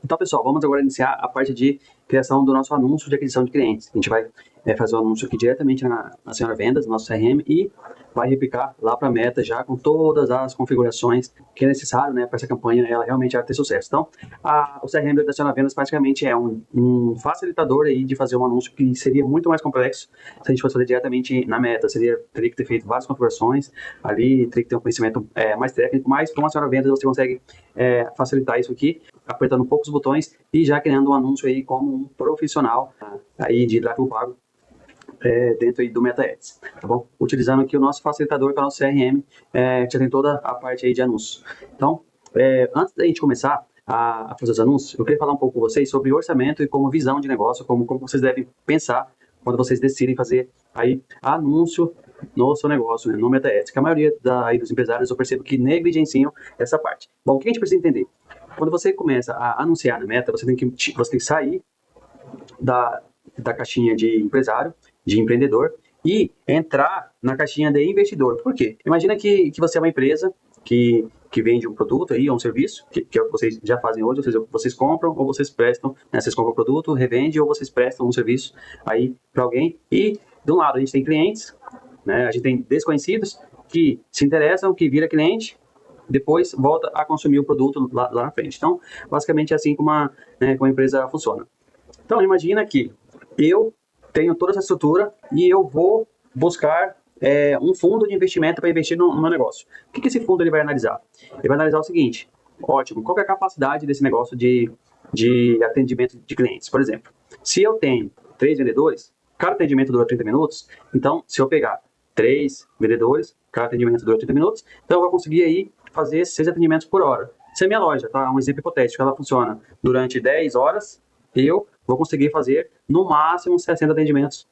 Então, pessoal, vamos agora iniciar a parte de criação do nosso anúncio de aquisição de clientes. A gente vai fazer o anúncio aqui diretamente na Senhora Vendas, no nosso CRM, e vai replicar lá para a meta já com todas as configurações que é necessário, né, para essa campanha ela realmente ter sucesso. Então, o CRM da Senhora Vendas praticamente é um facilitador aí de fazer um anúncio que seria muito mais complexo se a gente fosse fazer diretamente na meta. Teria que ter feito várias configurações ali, teria que ter um conhecimento mais técnico, mas com a Senhora Vendas você consegue facilitar isso aqui, apertando poucos botões e já criando um anúncio aí como um profissional aí de tráfego pago dentro aí do Meta Ads, tá bom? Utilizando aqui o nosso facilitador, que é o nosso CRM, que já tem toda a parte aí de anúncios. Então, antes da gente começar a fazer os anúncios, eu queria falar um pouco com vocês sobre orçamento e como visão de negócio, como vocês devem pensar quando vocês decidem fazer aí anúncio no seu negócio, né, no Meta Ads, que a maioria dos empresários eu percebo que negligenciam essa parte. Bom, o que a gente precisa entender? Quando você começa a anunciar na Meta, você tem que sair da caixinha de empresário, de empreendedor, e entrar na caixinha de investidor. Por quê? Imagina que você é uma empresa que vende um produto aí, ou um serviço, que é o que vocês já fazem hoje, ou seja, vocês compram ou vocês prestam, né? Vocês compram o produto, revende, ou vocês prestam um serviço aí para alguém. E, de um lado, a gente tem clientes, né? A gente tem desconhecidos que se interessam, que vira cliente, depois volta a consumir o produto lá na frente. Então, basicamente é assim como uma empresa funciona. Então, imagina que eu tenho toda essa estrutura e eu vou buscar um fundo de investimento para investir no meu negócio. O que esse fundo ele vai analisar? Ele vai analisar o seguinte: ótimo, qual é a capacidade desse negócio de atendimento de clientes? Por exemplo, se eu tenho 3 vendedores, cada atendimento dura 30 minutos, então se eu pegar 3 vendedores, cada atendimento dura 30 minutos, então eu vou conseguir aí fazer 6 atendimentos por hora. Se a minha loja, tá? Um exemplo hipotético, ela funciona durante 10 horas, eu vou conseguir fazer no máximo 60 atendimentos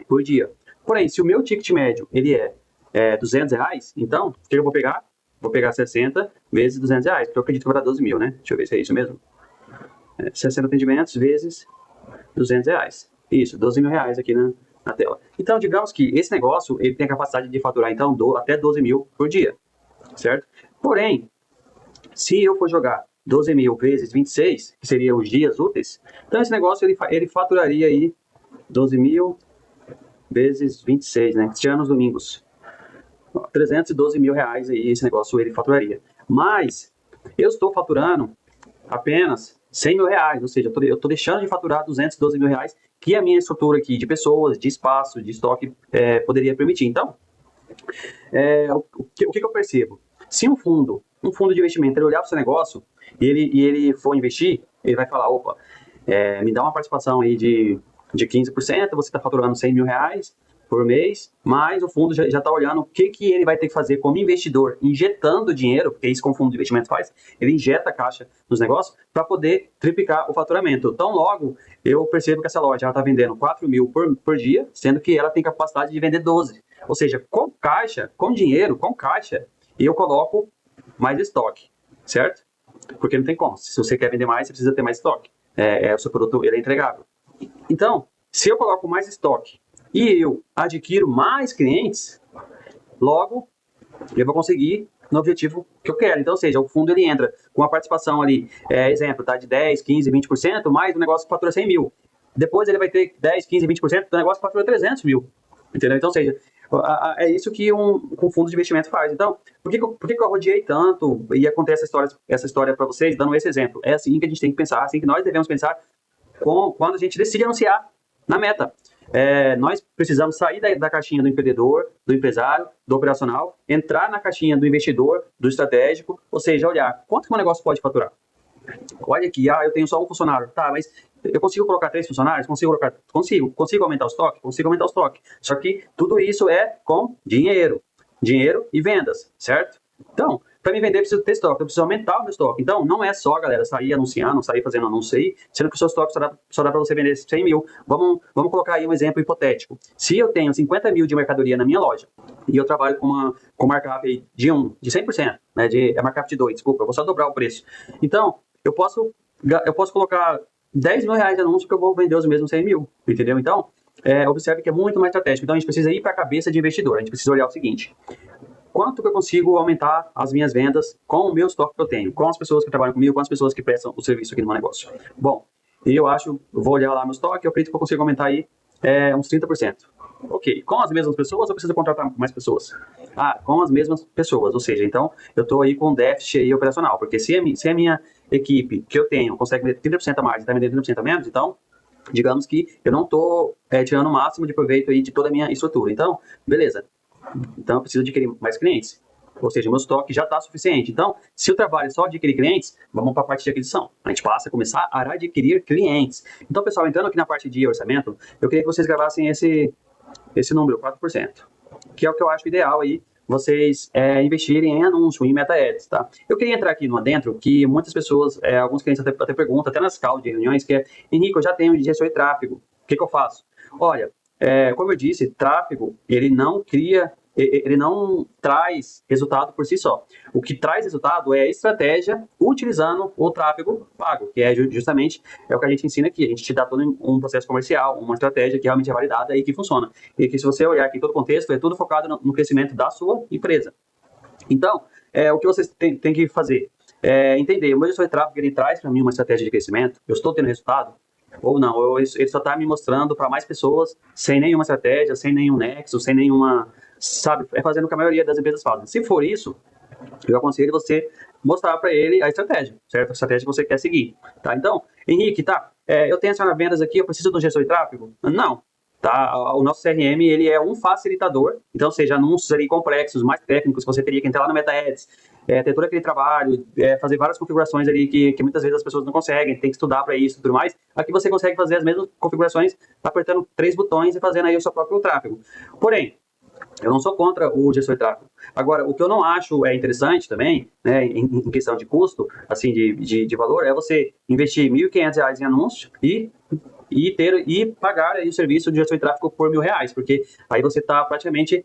por dia. Porém, se o meu ticket médio ele é R$200, então o que eu vou pegar? Vou pegar 60 vezes R$200, porque eu acredito que vai dar 12 mil, né? Deixa eu ver se é isso mesmo. 60 atendimentos vezes R$200. Isso, 12 mil reais aqui na tela. Então, digamos que esse negócio ele tem a capacidade de faturar então até 12 mil por dia, certo? Porém, se eu for jogar 12 mil vezes 26, que seriam os dias úteis, então esse negócio ele faturaria aí 12 mil vezes 26, né? Tirando os domingos. 312 mil reais aí esse negócio ele faturaria. Mas eu estou faturando apenas 100 mil reais, ou seja, eu estou deixando de faturar 212 mil reais, que a minha estrutura aqui de pessoas, de espaço, de estoque poderia permitir. Então, o que eu percebo? Se um fundo de investimento, ele olhar para o seu negócio e ele for investir, ele vai falar, opa, me dá uma participação aí de 15%, você está faturando 100 mil reais por mês, mas o fundo já está olhando o que ele vai ter que fazer como investidor, injetando dinheiro, porque é isso que um fundo de investimento faz, ele injeta a caixa nos negócios para poder triplicar o faturamento. Então, logo, eu percebo que essa loja está vendendo 4 mil por dia, sendo que ela tem capacidade de vender 12. Ou seja, com caixa, com dinheiro, com caixa, eu coloco mais estoque, certo? Porque não tem como. Se você quer vender mais, você precisa ter mais estoque. O seu produto ele é entregável. Então, se eu coloco mais estoque e eu adquiro mais clientes, logo eu vou conseguir no objetivo que eu quero. Então, ou seja, o fundo ele entra com a participação ali, exemplo, tá, de 10, 15, 20%, mais o negócio fatura 100 mil. Depois ele vai ter 10, 15, 20% do negócio fatura 300 mil. Entendeu? Então, ou seja, é isso que um fundo de investimento faz. Então, por que eu rodeei tanto e acontece essa história para vocês, dando esse exemplo? É assim que a gente tem que pensar, assim que nós devemos pensar quando a gente decide anunciar na Meta. Nós precisamos sair da caixinha do empreendedor, do empresário, do operacional, entrar na caixinha do investidor, do estratégico, ou seja, olhar quanto que um negócio pode faturar. Olha aqui, eu tenho só um funcionário, tá, mas eu consigo colocar 3 funcionários? Consigo aumentar o estoque? Consigo aumentar o estoque. Só que tudo isso é com dinheiro e vendas, certo? Então, para me vender, eu preciso ter estoque, eu preciso aumentar o meu estoque. Então, não é só, galera, sair anunciando, sair fazendo anúncio aí, sendo que o seu estoque só dá para você vender 100 mil. Vamos colocar aí um exemplo hipotético. Se eu tenho 50 mil de mercadoria na minha loja e eu trabalho com markup aí de 100%, né, markup de 2, desculpa, eu vou só dobrar o preço. Então, eu posso colocar 10 mil reais de anúncio que eu vou vender os mesmos 100 mil, entendeu? Então, observe que é muito mais estratégico. Então, a gente precisa ir para a cabeça de investidor. A gente precisa olhar o seguinte: quanto que eu consigo aumentar as minhas vendas com o meu estoque que eu tenho, com as pessoas que trabalham comigo, com as pessoas que prestam o serviço aqui no meu negócio. Bom, eu vou olhar lá meu estoque, eu acredito que eu consigo aumentar aí uns 30%. Ok, com as mesmas pessoas ou preciso contratar mais pessoas? Com as mesmas pessoas, ou seja, então eu estou aí com déficit aí operacional, porque se a minha equipe que eu tenho consegue vender 30% a mais e está vendendo 30% a menos, então digamos que eu não estou tirando o máximo de proveito aí de toda a minha estrutura. Então, beleza. Então, eu preciso adquirir mais clientes. Ou seja, meu estoque já está suficiente. Então, se o trabalho é só adquirir clientes, vamos para a parte de aquisição. A gente passa a começar a adquirir clientes. Então, pessoal, entrando aqui na parte de orçamento, eu queria que vocês gravassem esse número, 4%, que é o que eu acho ideal aí, vocês investirem em anúncio, em meta ads, tá? Eu queria entrar aqui no adentro, que muitas pessoas, alguns clientes até perguntam, até nas calls de reuniões, que é, Henrique, eu já tenho gestor de tráfego, o que eu faço? Olha, como eu disse, tráfego, ele não traz resultado por si só. O que traz resultado é a estratégia utilizando o tráfego pago, que é justamente o que a gente ensina aqui. A gente te dá todo um processo comercial, uma estratégia que realmente é validada e que funciona. E que se você olhar aqui em todo o contexto, é tudo focado no crescimento da sua empresa. Então, o que vocês têm que fazer? Entender, o meu gestor de tráfego, ele traz para mim uma estratégia de crescimento, eu estou tendo resultado, ou não, ele só está me mostrando para mais pessoas, sem nenhuma estratégia, sem nenhum nexo, sem nenhuma, sabe, fazendo o que a maioria das empresas fazem. Se for isso, eu aconselho você mostrar para ele a estratégia, certo? A estratégia que você quer seguir, tá? Então, Henrique, tá, eu tenho acionar vendas aqui, eu preciso de um gestor de tráfego? Não. Tá? O nosso CRM, ele é um facilitador, então, seja anúncios ali complexos, mais técnicos, você teria que entrar lá no Meta Ads, ter todo aquele trabalho, fazer várias configurações ali que muitas vezes as pessoas não conseguem, tem que estudar para isso e tudo mais. Aqui você consegue fazer as mesmas configurações apertando 3 botões e fazendo aí o seu próprio tráfego. Porém, eu não sou contra o gestor de tráfego. Agora, o que eu não acho interessante também, né, em questão de custo, assim, de valor, é você investir R$ 1.500 em anúncio e pagar aí o serviço de gestão de tráfego por R$ 1.000, porque aí você está praticamente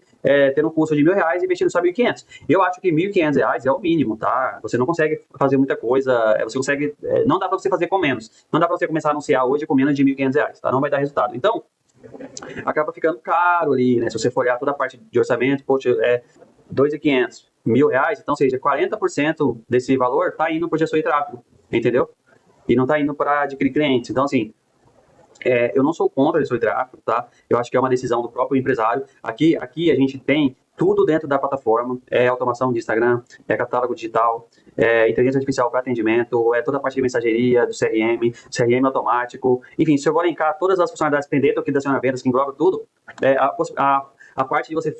tendo um custo de R$ 1.000 e investindo só R$ 1.500. Eu acho que R$ 1.500 é o mínimo, tá? Você não consegue fazer muita coisa, você consegue, não dá para você fazer com menos, não dá para você começar a anunciar hoje com menos de R$ 1.500, tá? Não vai dar resultado. Então, acaba ficando caro ali, né? Se você for olhar toda a parte de orçamento, poxa, R$ 2.500, R$ 1.000, então, seja, 40% desse valor está indo para gestor de tráfego, entendeu? E não está indo para adquirir clientes. Então, assim, eu não sou contra gestor de tráfego, tá? Eu acho que é uma decisão do próprio empresário. Aqui a gente tem tudo dentro da plataforma, automação de Instagram, catálogo digital, inteligência artificial para atendimento, toda a parte de mensageria, do CRM automático, enfim, se eu vou linkar todas as funcionalidades que tem dentro aqui da Aciona Vendas, que engloba tudo, a parte de você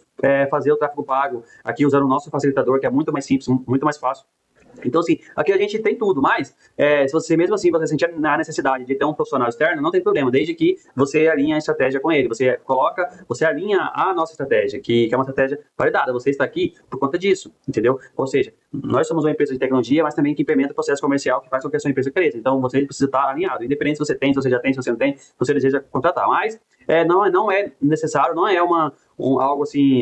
fazer o tráfego pago, aqui usando o nosso facilitador, que é muito mais simples, muito mais fácil. Então, assim, aqui a gente tem tudo, mas se você mesmo assim você sentir a necessidade de ter um profissional externo, não tem problema, desde que você alinhe a estratégia com ele, você alinha a nossa estratégia, que é uma estratégia validada, você está aqui por conta disso, entendeu? Ou seja, nós somos uma empresa de tecnologia, mas também que implementa o processo comercial que faz com que a sua empresa cresça, então você precisa estar alinhado, independente se você tem, se você já tem, se você não tem, se você deseja contratar, mas não é necessário, não é algo assim,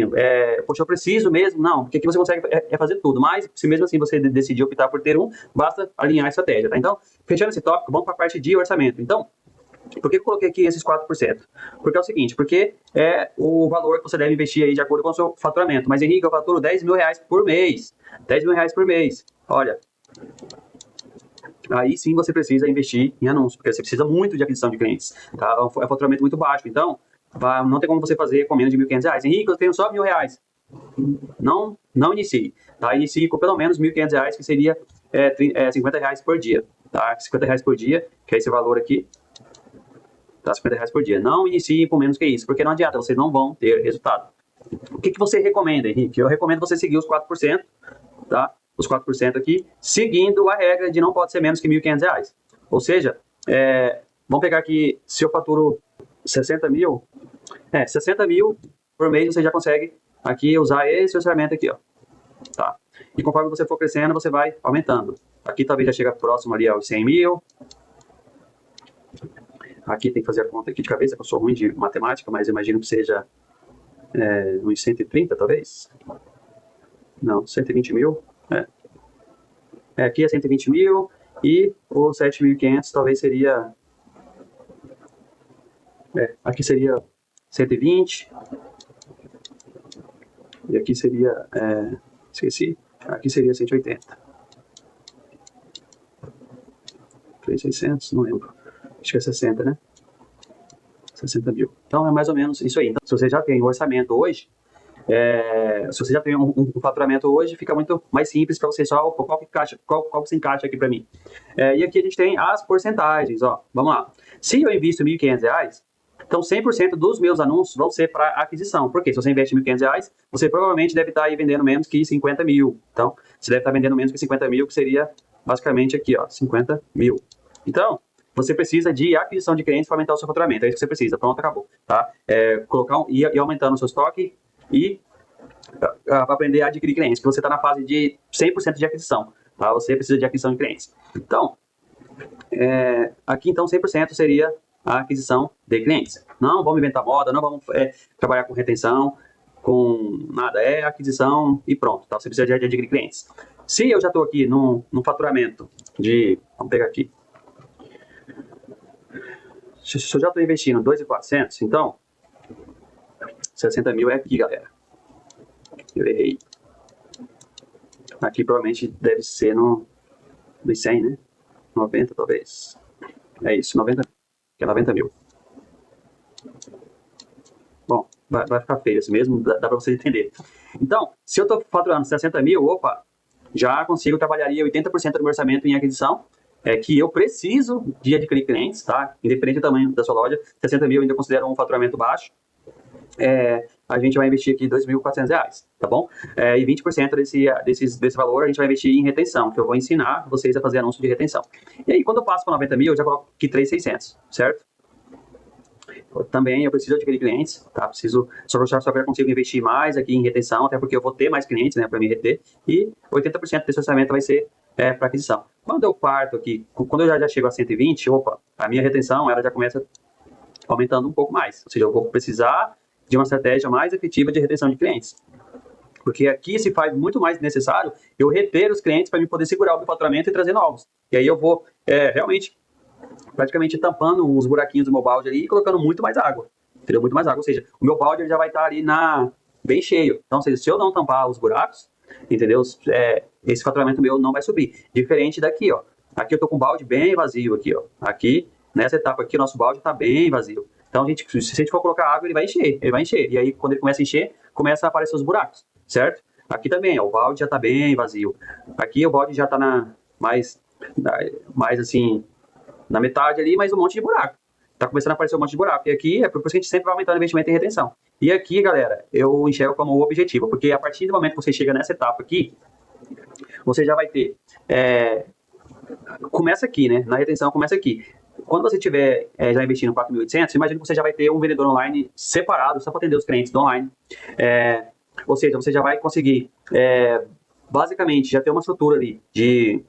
poxa, eu preciso mesmo, não, porque aqui você consegue fazer tudo, mas se mesmo assim você decidir optar por ter basta alinhar a estratégia, tá? Então, fechando esse tópico, vamos para a parte de orçamento. Então, por que eu coloquei aqui esses 4%? Porque é o seguinte, porque é o valor que você deve investir aí de acordo com o seu faturamento. Mas, Henrique, eu faturo R$ 10.000 por mês. R$ 10.000 por mês. Olha, aí sim você precisa investir em anúncio, porque você precisa muito de aquisição de clientes, tá? É um faturamento muito baixo, então não tem como você fazer com menos de R$ 1.500. Henrique, eu tenho só R$ 1.000. Não inicie, tá? Inicie com pelo menos R$ 1.500, que seria R$ 50 por dia, tá? R$ 50 por dia, que é esse valor aqui, tá? R$ 50 por dia. Não inicie com menos que isso, porque não adianta, vocês não vão ter resultado. O que você recomenda, Henrique? Eu recomendo você seguir os 4%, tá? Os 4% aqui, seguindo a regra de não pode ser menos que R$ 1.500. Ou seja, vamos pegar aqui, se eu faturo 60 mil, 60 mil por mês você já consegue aqui usar esse orçamento aqui, ó, tá? E conforme você for crescendo, você vai aumentando. Aqui talvez já chega próximo ali aos 100 mil. Aqui tem que fazer a conta aqui de cabeça, que eu sou ruim de matemática, mas imagino que seja uns 130, talvez. Não, 120 mil. Aqui é 120 mil e os 7.500 talvez seria... aqui seria 120. E aqui seria, esqueci, aqui seria 180. 3.600, não lembro. Acho que é 60, né? 60 mil. Então é mais ou menos isso aí. Então, se você já tem um orçamento hoje, se você já tem um faturamento hoje, fica muito mais simples para você só qual que se encaixa aqui para mim. E aqui a gente tem as porcentagens, ó. Vamos lá. Se eu invisto R$ 1.500, então 100% dos meus anúncios vão ser para aquisição. Por quê? Se você investe R$ 1.500, você provavelmente deve estar aí vendendo menos que 50 mil. Então, você deve estar vendendo menos que 50 mil, que seria basicamente aqui, ó, 50 mil. Então, você precisa de aquisição de clientes para aumentar o seu faturamento. É isso que você precisa. Pronto, acabou. Tá? Ir aumentando o seu estoque e para aprender a adquirir clientes, que você está na fase de 100% de aquisição. Tá? Você precisa de aquisição de clientes. Então, aqui então 100% seria a aquisição de clientes. Não vamos inventar moda, não vamos trabalhar com retenção, com nada. É aquisição e pronto. Tá? Você precisa de adquirir clientes. Se eu já estou aqui num faturamento de... Vamos pegar aqui. Se eu já estou investindo 2.400, então 60 mil é aqui, galera. Eu errei. Aqui provavelmente deve ser no 100, né? 90 talvez. É isso, 90, que é 90 mil. Bom, vai ficar feio assim mesmo, dá para você entender. Então, se eu estou faturando 60 mil, opa, já consigo, trabalharia 80% do meu orçamento em aquisição, que eu preciso de adquirir clientes, tá? Independente do tamanho da sua loja, 60 mil eu ainda considero um faturamento baixo. A gente vai investir aqui R$ 2.400, tá bom? E 20% desse valor a gente vai investir em retenção, que eu vou ensinar vocês a fazer anúncio de retenção. E aí, quando eu passo para 90 mil, eu já coloco aqui 3.600, certo? Também eu preciso adquirir clientes, tá? Só que eu consigo investir mais aqui em retenção, até porque eu vou ter mais clientes, né, para me reter, e 80% desse orçamento vai ser para aquisição. Quando eu parto aqui, quando eu já chego a 120, opa, a minha retenção ela já começa aumentando um pouco mais, ou seja, eu vou precisar de uma estratégia mais efetiva de retenção de clientes. Porque aqui se faz muito mais necessário eu reter os clientes para me poder segurar o meu faturamento e trazer novos. E aí eu vou realmente praticamente tampando os buraquinhos do meu balde ali e colocando muito mais água. Entendeu? Muito mais água. Ou seja, o meu balde ele já vai estar ali bem cheio. Então, ou seja, se eu não tampar os buracos, entendeu? Esse faturamento meu não vai subir. Diferente daqui, ó. Aqui eu tô com o balde bem vazio aqui, ó. Aqui, nessa etapa aqui, o nosso balde está bem vazio. Então, se a gente for colocar água, ele vai encher. E aí, quando ele começa a encher, começa a aparecer os buracos, certo? Aqui também, ó, o balde já está bem vazio. Aqui o balde já está mais assim, na metade ali, mas um monte de buraco. Tá começando a aparecer um monte de buraco. E aqui é por isso que a gente sempre vai aumentando o investimento em retenção. E aqui, galera, eu enxergo como o objetivo, porque a partir do momento que você chega nessa etapa aqui, você já vai ter... começa aqui, né? Na retenção começa aqui. Quando você tiver já investindo 4.800, imagina que você já vai ter um vendedor online separado, só para atender os clientes do online. Ou seja, você já vai conseguir, basicamente, já ter uma estrutura ali de...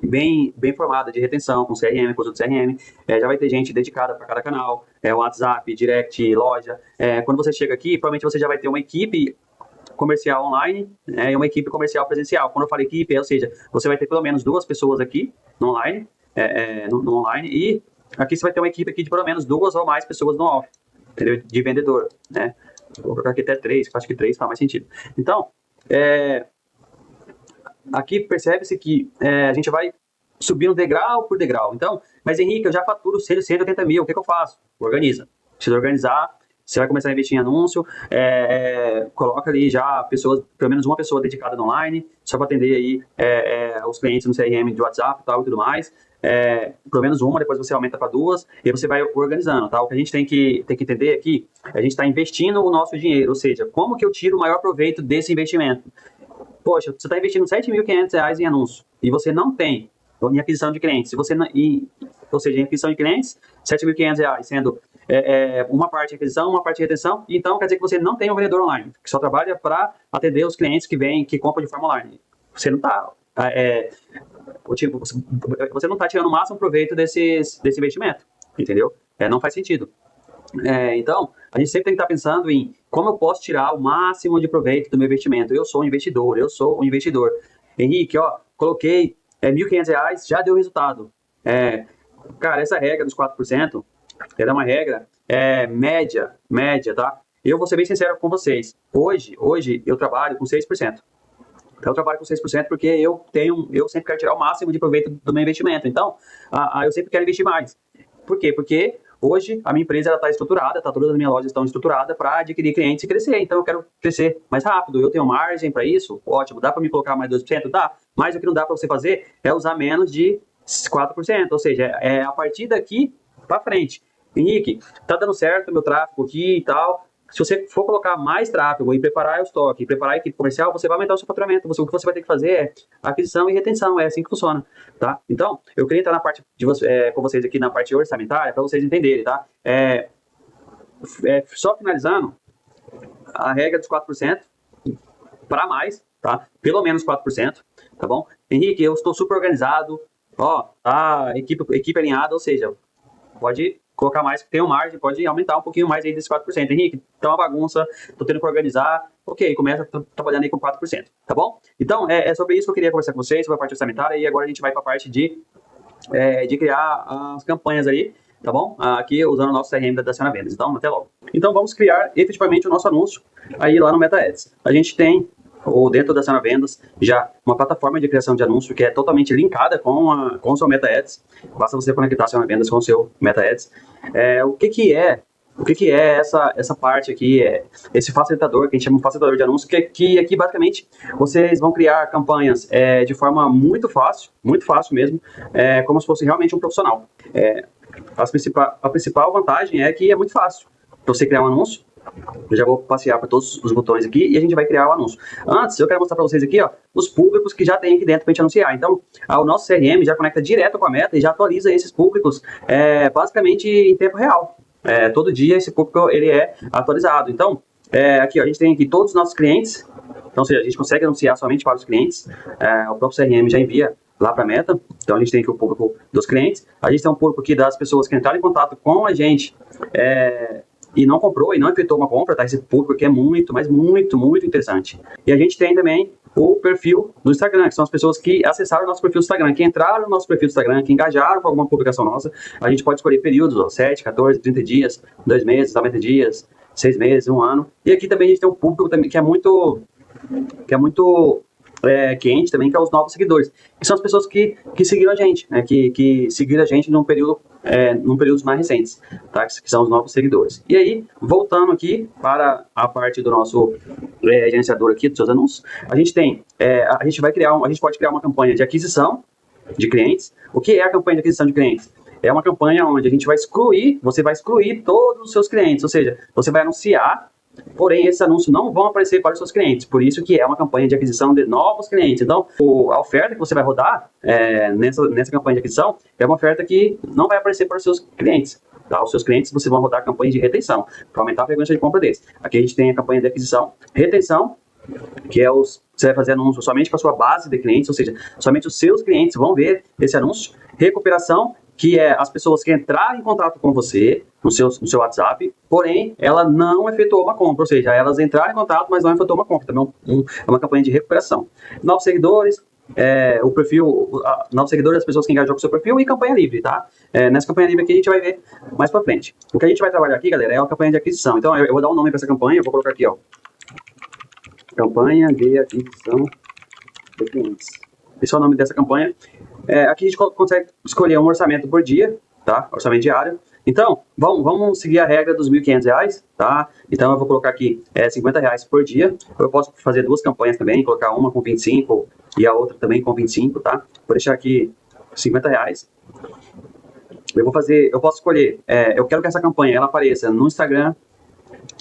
Bem formada de retenção, com CRM, produto CRM, já vai ter gente dedicada para cada canal, WhatsApp, Direct, loja. Quando você chega aqui, provavelmente você já vai ter uma equipe comercial online e uma equipe comercial presencial. Quando eu falo equipe, ou seja, você vai ter pelo menos 2 pessoas aqui no online, no online, e aqui você vai ter uma equipe aqui de pelo menos 2 ou mais pessoas no off, entendeu? De vendedor, né? Vou colocar aqui até 3, acho que 3 faz mais sentido. Então, aqui percebe-se que a gente vai subindo degrau por degrau. Então, mas Henrique, eu já faturo 180 mil, o que eu faço? Organiza. Precisa organizar, você vai começar a investir em anúncio, coloca ali já pessoas, pelo menos uma pessoa dedicada no online, só para atender aí os clientes no CRM de WhatsApp e tudo mais. Pelo menos uma, depois você aumenta para 2, e você vai organizando, tá? O que a gente tem que entender aqui, a gente está investindo o nosso dinheiro, ou seja, como que eu tiro o maior proveito desse investimento? Poxa, você está investindo R$ 7.500 em anúncio e você não tem em aquisição de clientes. Se você ou seja, em aquisição de clientes, R$ 7.500 sendo uma parte de aquisição, uma parte de retenção, então quer dizer que você não tem um vendedor online, que só trabalha para atender os clientes que compram de forma online. Você não está você não está tirando o máximo proveito desse investimento, entendeu? Não faz sentido. Então, a gente sempre tem que estar pensando em como eu posso tirar o máximo de proveito do meu investimento. Eu sou um investidor. Henrique, ó, coloquei R$ 1.500, já deu resultado. Cara, essa regra dos 4%, ela é uma regra média, tá? eu vou ser bem sincero com vocês. Hoje eu trabalho com 6%. Então, eu trabalho com 6% porque eu sempre quero tirar o máximo de proveito do meu investimento. Então, eu sempre quero investir mais. Por quê? Porque hoje a minha empresa está estruturada, todas as minhas lojas estão estruturadas para adquirir clientes e crescer. Então, eu quero crescer mais rápido. Eu tenho margem para isso? Ótimo. Dá para me colocar mais 2%? Dá. Mas o que não dá para você fazer é usar menos de 4%. Ou seja, é a partir daqui para frente. Henrique, tá dando certo o meu tráfego aqui e tal. Se você for colocar mais tráfego e preparar o estoque, e preparar a equipe comercial, você vai aumentar o seu faturamento. O que você vai ter que fazer é aquisição e retenção, é assim que funciona, tá? Então, eu queria entrar na parte com vocês aqui na parte orçamentária para vocês entenderem, tá? Só finalizando, a regra dos 4% para mais, tá? Pelo menos 4%, tá bom? Henrique, eu estou super organizado, ó, tá, equipe alinhada, ou seja, pode colocar mais, tem uma margem, pode aumentar um pouquinho mais aí desses 4%. Henrique, tá uma bagunça, tô tendo que organizar. Ok, começa trabalhando aí com 4%, tá bom? Então, é sobre isso que eu queria conversar com vocês, sobre a parte orçamentária, e agora a gente vai para a parte de criar as campanhas aí, tá bom? Aqui usando o nosso CRM da Senhora Vendas. Então, até logo. Então, vamos criar efetivamente o nosso anúncio aí lá no Meta Ads. A gente tem ou dentro da Senhora Vendas, já uma plataforma de criação de anúncio que é totalmente linkada com o seu Meta Ads. Basta você conectar a Senhora Vendas com o seu Meta Ads. O que é essa parte aqui, esse facilitador, que a gente chama de facilitador de anúncio, que aqui basicamente vocês vão criar campanhas de forma muito fácil mesmo, como se fosse realmente um profissional. A principal vantagem é que é muito fácil para você criar um anúncio. Eu já vou passear por todos os botões aqui e a gente vai criar o anúncio. Antes, eu quero mostrar para vocês aqui, ó, os públicos que já tem aqui dentro para a gente anunciar. Então, o nosso CRM já conecta direto com a Meta e já atualiza esses públicos basicamente em tempo real. Todo dia esse público ele é atualizado. Então, aqui ó, a gente tem aqui todos os nossos clientes. Então, ou seja, a gente consegue anunciar somente para os clientes. O próprio CRM já envia lá para a Meta. Então, a gente tem aqui o público dos clientes. A gente tem um público aqui das pessoas que entraram em contato com a gente e não comprou e não efetuou uma compra, tá? Esse público aqui é muito, mas muito, muito interessante. E a gente tem também o perfil do Instagram, que são as pessoas que acessaram o nosso perfil do Instagram, que entraram no nosso perfil do Instagram, que engajaram com alguma publicação nossa. A gente pode escolher períodos, ó, 7, 14, 30 dias, 2 meses, 90 dias, 6 meses, 1 ano. E aqui também a gente tem um público também que é muito quente também, que é os novos seguidores, que são as pessoas que seguiram a gente, né, que seguiram a gente num períodos mais recentes, tá, que são os novos seguidores. E aí, voltando aqui para a parte do nosso gerenciador aqui dos seus anúncios, a gente tem, a gente pode criar uma campanha de aquisição de clientes. O que é a campanha de aquisição de clientes? É uma campanha onde você vai excluir todos os seus clientes, ou seja, você vai anunciar, porém esses anúncios não vão aparecer para os seus clientes, por isso que é uma campanha de aquisição de novos clientes. Então, a oferta que você vai rodar nessa campanha de aquisição é uma oferta que não vai aparecer para os seus clientes. Tá? Os seus clientes, você vai rodar a campanha de retenção, para aumentar a frequência de compra deles. Aqui a gente tem a campanha de aquisição, retenção, que você vai fazer anúncio somente para a sua base de clientes, ou seja, somente os seus clientes vão ver esse anúncio. Recuperação, que é as pessoas que entraram em contato com você no seu WhatsApp, porém, ela não efetuou uma compra, ou seja, elas entraram em contato, mas não efetuou uma compra. Também é uma campanha de recuperação. Novos seguidores, o perfil, novos seguidores, as pessoas que engajam com o seu perfil, e campanha livre, tá? Nessa campanha livre aqui a gente vai ver mais pra frente. O que a gente vai trabalhar aqui, galera, é a campanha de aquisição. Então, eu vou dar um nome para essa campanha, eu vou colocar aqui, ó, campanha de aquisição de clientes. Esse é o nome dessa campanha. Aqui a gente consegue escolher um orçamento por dia, tá? Orçamento diário. Então, vamos seguir a regra dos R$ 1.500, tá? Então, eu vou colocar aqui R$50 por dia. Eu posso fazer duas campanhas também, colocar uma com 25 e a outra também com 25, tá? Vou deixar aqui R$50. Eu posso escolher, eu quero que essa campanha ela apareça no Instagram,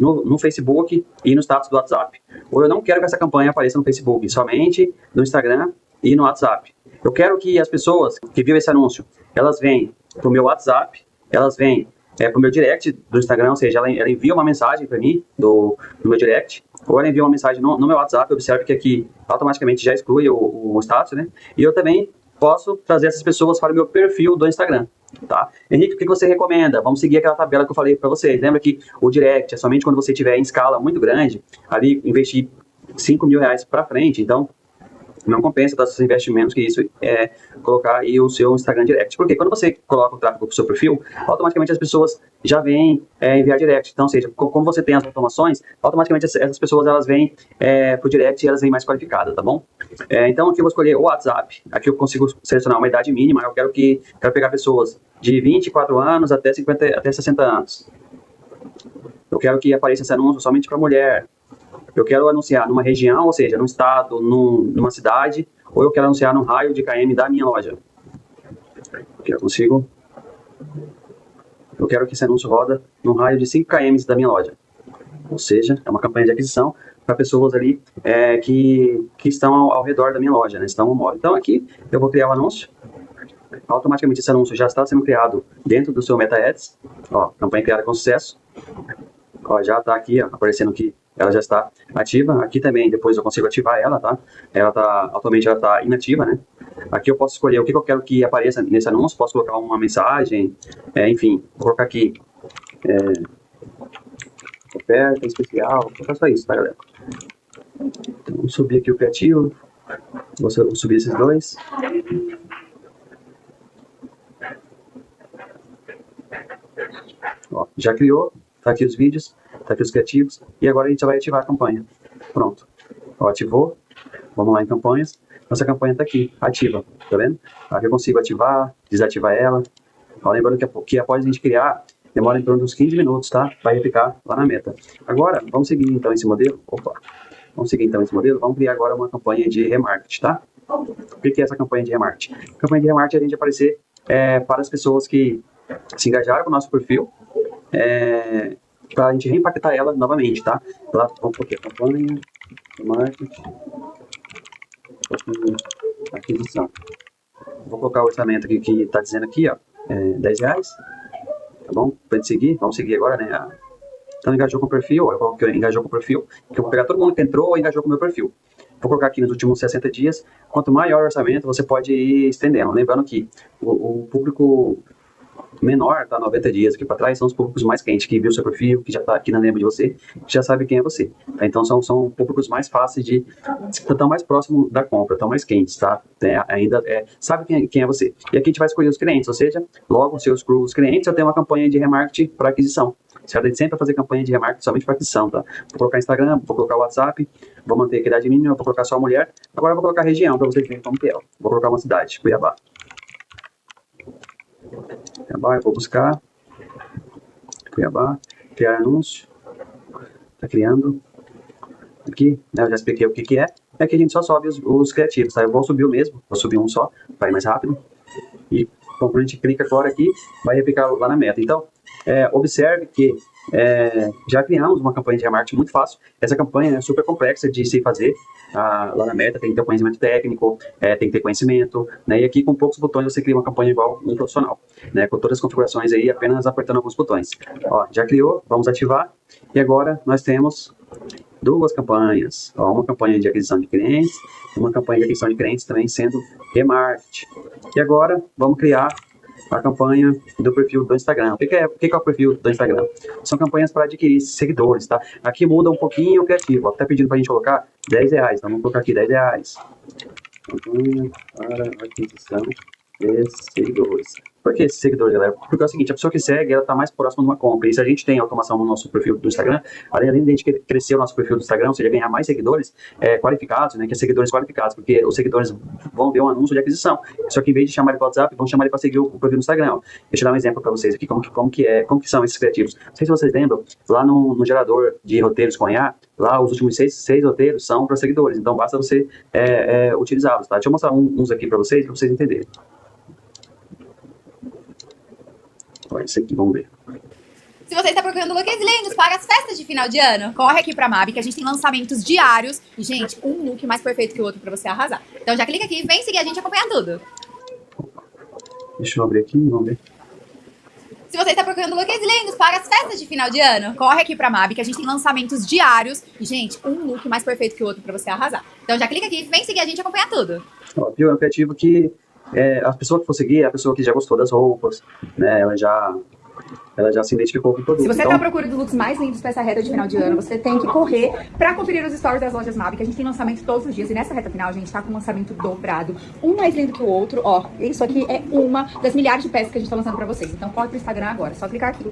no Facebook e no status do WhatsApp. Ou eu não quero que essa campanha apareça no Facebook, somente no Instagram e no WhatsApp. Eu quero que as pessoas que viram esse anúncio, elas venham para o meu WhatsApp, elas vêm para o meu direct do Instagram, ou seja, ela envia uma mensagem para mim no meu direct, ou ela envia uma mensagem no meu WhatsApp. Observe que aqui automaticamente já exclui o status, né? E eu também posso trazer essas pessoas para o meu perfil do Instagram, tá? Henrique, o que você recomenda? Vamos seguir aquela tabela que eu falei para vocês. Lembra que o direct é somente quando você estiver em escala muito grande, ali investir R$5.000 para frente. Então, não compensa, tá? Você investe menos que isso colocar aí o seu Instagram Direct. Porque quando você coloca o tráfego pro seu perfil, automaticamente as pessoas já vêm enviar direct. Então, ou seja, como você tem as automações, automaticamente essas pessoas elas vêm pro direct e elas vêm mais qualificadas, tá bom? Então aqui eu vou escolher o WhatsApp. Aqui eu consigo selecionar uma idade mínima. Eu quero pegar pessoas de 24 anos até 60 anos. Eu quero que apareça esse anúncio somente para mulher. Eu quero anunciar numa região, ou seja, num estado, numa cidade, ou eu quero anunciar num raio de km da minha loja. Aqui eu consigo. Eu quero que esse anúncio roda num raio de 5 km da minha loja. Ou seja, é uma campanha de aquisição para pessoas ali que estão ao redor da minha loja, né? Estão ao modo. Então aqui eu vou criar o anúncio. Automaticamente esse anúncio já está sendo criado dentro do seu Meta Ads. Ó, campanha criada com sucesso. Ó, já está aqui, ó, aparecendo que ela já está ativa. Aqui também, depois eu consigo ativar ela, tá? Atualmente ela está inativa, né? Aqui eu posso escolher o que eu quero que apareça nesse anúncio. Posso colocar uma mensagem, enfim, vou colocar aqui oferta especial, vou colocar só isso, tá, galera? Então, vou subir aqui o criativo, vou subir esses dois. Ó, já criou, tá aqui os vídeos, tá aqui os criativos, e agora a gente vai ativar a campanha. Pronto. Ó, ativou, vamos lá em campanhas. Nossa campanha tá aqui, ativa, tá vendo? Aqui eu consigo ativar, desativar ela. Ó, lembrando que após a gente criar, demora em torno de uns 15 minutos, tá? Vai replicar lá na meta. Agora, vamos seguir então esse modelo. Vamos seguir então esse modelo. Vamos criar agora uma campanha de remarketing, tá? O que é essa campanha de remarketing? A campanha de remarketing é a gente aparecer para as pessoas que se engajaram com o nosso perfil, para a gente reimpactar ela novamente, tá? Vamos por aqui, campanha de marketing, aquisição. Vou colocar o orçamento aqui que está dizendo aqui, ó, R$10, tá bom? Pra gente seguir, vamos seguir agora, né? Então engajou com o perfil, eu coloquei engajou com o perfil, que eu vou pegar todo mundo que entrou e engajou com o meu perfil. Vou colocar aqui nos últimos 60 dias, quanto maior o orçamento, você pode ir estendendo. Lembrando que o público menor, tá? 90 dias aqui para trás, são os públicos mais quentes, que viu seu perfil, que já tá aqui na lembra de você, que já sabe quem é você. Tá? Então são públicos mais fáceis estão mais próximo da compra, estão mais quentes, tá? Sabe quem é você. E aqui a gente vai escolher os clientes, ou seja, logo os clientes, eu tenho uma campanha de remarketing para aquisição. Certo? A gente sempre vai fazer campanha de remarketing somente para aquisição, tá? Vou colocar Instagram, vou colocar WhatsApp, vou manter a idade mínima, vou colocar só a mulher. Agora eu vou colocar região, para vocês verem como que é. Vou colocar uma cidade, Cuiabá. Cuiabá, eu vou buscar Cuiabá, criar anúncio, tá criando aqui, né, eu já expliquei o que é. Aqui a gente só sobe os criativos, tá? Eu vou subir o mesmo, vou subir um só, para ir mais rápido. E quando a gente clica agora aqui, vai replicar lá na meta. Então, observe que já criamos uma campanha de remarketing muito fácil. Essa campanha é super complexa de se fazer lá na meta, tem que ter conhecimento técnico, tem que ter conhecimento, né? E aqui com poucos botões você cria uma campanha igual um profissional, né? Com todas as configurações aí, apenas apertando alguns botões. Ó, já criou, vamos ativar. E agora nós temos duas campanhas. Ó, uma campanha de aquisição de clientes e uma campanha de aquisição de clientes também sendo remarketing. E agora vamos criar a campanha do perfil do Instagram. O que é o perfil do Instagram? São campanhas para adquirir seguidores, tá? Aqui muda um pouquinho o criativo. Ó, tá pedindo para a gente colocar R$10. Então vamos colocar aqui R$10. Campanha para aquisição de seguidores. Por que esses seguidores, galera? Porque é o seguinte, a pessoa que segue, ela está mais próxima de uma compra. E se a gente tem automação no nosso perfil do Instagram, além de a gente crescer o nosso perfil do Instagram, ou seja, ganhar mais seguidores qualificados, né, que é seguidores qualificados, porque os seguidores vão ver um anúncio de aquisição. Só que em vez de chamar ele para o WhatsApp, vão chamar ele para seguir o perfil do Instagram. Deixa eu dar um exemplo para vocês aqui, como que são esses criativos. Não sei se vocês lembram, lá no gerador de roteiros com IA, lá os últimos seis roteiros são para seguidores. Então basta você utilizá-los, tá? Deixa eu mostrar uns aqui para vocês entenderem. Olha esse aqui, vamos ver. Se você está procurando looks lindos para as festas de final de ano, corre aqui para a MAB, que a gente tem lançamentos diários. E, gente, um look mais perfeito que o outro para você arrasar. Então já clica aqui e vem seguir a gente e acompanhar tudo. Deixa eu abrir aqui, vamos ver. Se você está procurando looks lindos para as festas de final de ano, corre aqui para a MAB, que a gente tem lançamentos diários. E, gente, um look mais perfeito que o outro para você arrasar. Então já clica aqui e vem seguir a gente e acompanhar tudo. Ó, viu? É um criativo que a pessoa que for seguir é a pessoa que já gostou das roupas, né? Ela já ela já se identificou com o produto. Se você então, tá à procura dos looks mais lindos pra essa reta de final de ano, você tem que correr pra conferir os stories das lojas Mabi, que a gente tem lançamento todos os dias. E nessa reta final, a gente tá com um lançamento dobrado. Um mais lindo que o outro. Ó, isso aqui é uma das milhares de peças que a gente tá lançando pra vocês. Então corre pro Instagram agora, é só clicar aqui.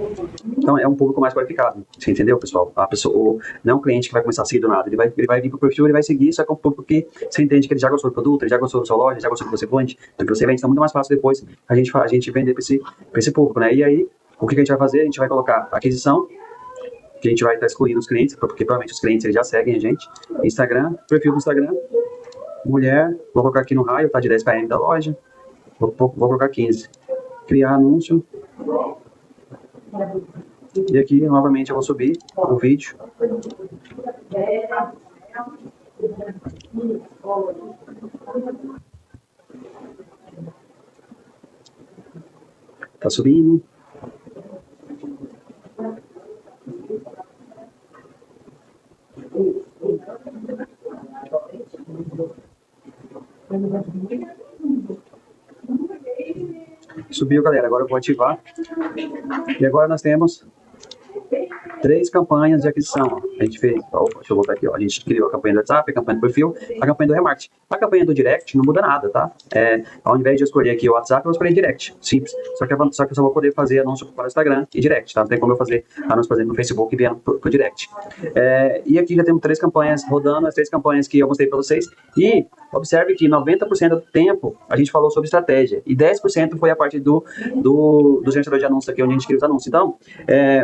então é um público mais qualificado. Você entendeu, pessoal? A pessoa, não é um cliente que vai começar a seguir do nada. Ele vai vir pro perfil, ele vai seguir, só que é um público que você entende que ele já gostou do produto, ele já gostou da sua loja, já gostou do que você vende, do que você vende. Então é muito mais fácil depois a gente vender pra esse público, né? E aí, o que a gente vai fazer? A gente vai colocar aquisição, que a gente vai estar excluindo os clientes, porque provavelmente os clientes eles já seguem a gente. Instagram, perfil do Instagram, mulher, vou colocar aqui no raio, tá de 10 km da loja, vou colocar 15. Criar anúncio. E aqui, novamente, eu vou subir o vídeo. Tá subindo. Subiu, galera. Agora eu vou ativar. E agora nós temos 3 campanhas de aquisição. A gente fez, deixa eu voltar aqui, ó. A gente criou a campanha do WhatsApp, a campanha do perfil, a campanha do remarketing. A campanha do direct não muda nada, tá? Ao invés de eu escolher aqui o WhatsApp, eu vou escolher direct. Simples. Só que eu só vou poder fazer anúncio para o Instagram e direct, tá? Não tem como eu fazer anúncio, por exemplo, no Facebook e vindo pro direct. E aqui já temos 3 campanhas rodando, as 3 campanhas que eu mostrei para vocês. E observe que 90% do tempo a gente falou sobre estratégia e 10% foi a parte do gerenciador de anúncios aqui, onde a gente cria os anúncios. Então,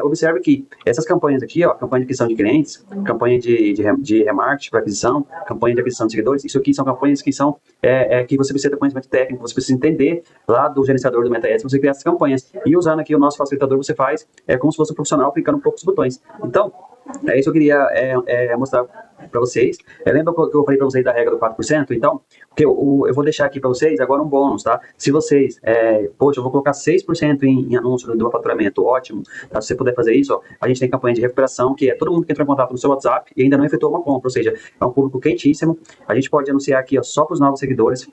observe que essas campanhas aqui, ó, campanha de aquisição de clientes, campanha de remarketing para aquisição, campanha de aquisição de seguidores, isso aqui são campanhas que são que você precisa ter conhecimento técnico, você precisa entender lá do gerenciador do MetaAds, você criar essas campanhas. E usando aqui o nosso facilitador, você faz como se fosse um profissional clicando um poucos botões. Então, é isso que eu queria mostrar para vocês. Lembra que eu falei para vocês da regra do 4%? Então, eu vou deixar aqui para vocês agora um bônus, tá? Se vocês, poxa, eu vou colocar 6% em anúncio do meu faturamento, ótimo. Tá? Se você puder fazer isso, ó, a gente tem campanha de recuperação, que é todo mundo que entrou em contato no seu WhatsApp e ainda não efetuou uma compra, ou seja, é um público quentíssimo. A gente pode anunciar aqui, ó, só para os novos seguidores,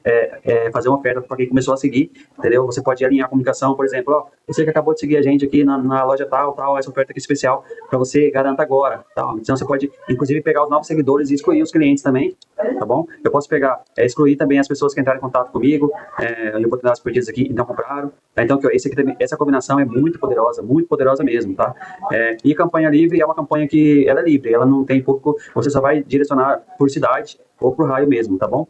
fazer uma oferta para quem começou a seguir, entendeu? Você pode alinhar a comunicação, por exemplo, ó, você que acabou de seguir a gente aqui na loja tal, essa oferta aqui especial para você, garanta agora, tal. Então você pode, inclusive, pegar os novos seguidores e excluir os clientes também, tá bom? Eu posso pegar, excluir também as pessoas que entraram em contato comigo, eu vou ter as pedidos aqui, então compraram. Tá? Então, essa combinação é muito poderosa mesmo, tá? E campanha livre é uma campanha que ela é livre, ela não tem público, você só vai direcionar por cidade ou por raio mesmo, tá bom?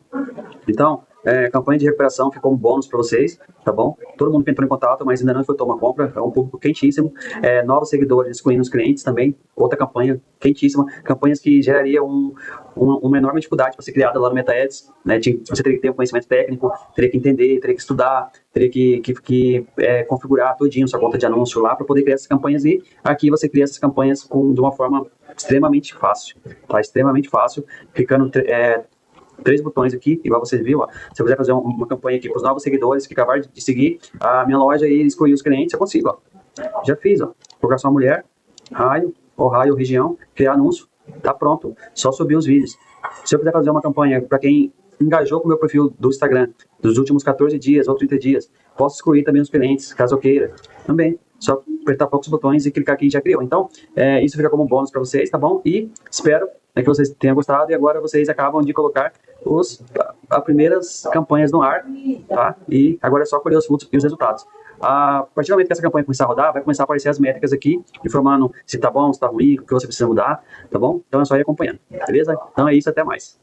Então, campanha de recuperação ficou um bônus para vocês, tá bom? Todo mundo que entrou em contato, mas ainda não efetuou uma compra, é um público quentíssimo. Novos seguidores, excluindo os clientes também, outra campanha quentíssima. Campanhas que gerariam uma enorme dificuldade para ser criada lá no MetaAds, né? Você teria que ter um conhecimento técnico, teria que entender, teria que estudar, teria que configurar todinho sua conta de anúncio lá para poder criar essas campanhas. E aqui você cria essas campanhas de uma forma extremamente fácil, tá? Extremamente fácil, ficando 3 botões aqui, igual você viu, ó. Se eu quiser fazer uma campanha aqui para os novos seguidores que acabaram de seguir a minha loja e excluir os clientes, eu consigo, ó. Já fiz, ó. Colocar só mulher, raio, região, criar anúncio, tá pronto. Só subir os vídeos. Se eu quiser fazer uma campanha para quem engajou com o meu perfil do Instagram dos últimos 14 dias ou 30 dias, posso excluir também os clientes, caso eu queira. Também. Só apertar poucos botões e clicar aqui e já criou. Então, isso fica como um bônus para vocês, tá bom? E espero que vocês tenham gostado e agora vocês acabam de colocar as primeiras campanhas no ar, tá? E agora é só colher os frutos e os resultados. A partir do momento que essa campanha começar a rodar, vai começar a aparecer as métricas aqui, informando se tá bom, se tá ruim, o que você precisa mudar, tá bom? Então é só ir acompanhando, beleza? Então é isso, até mais.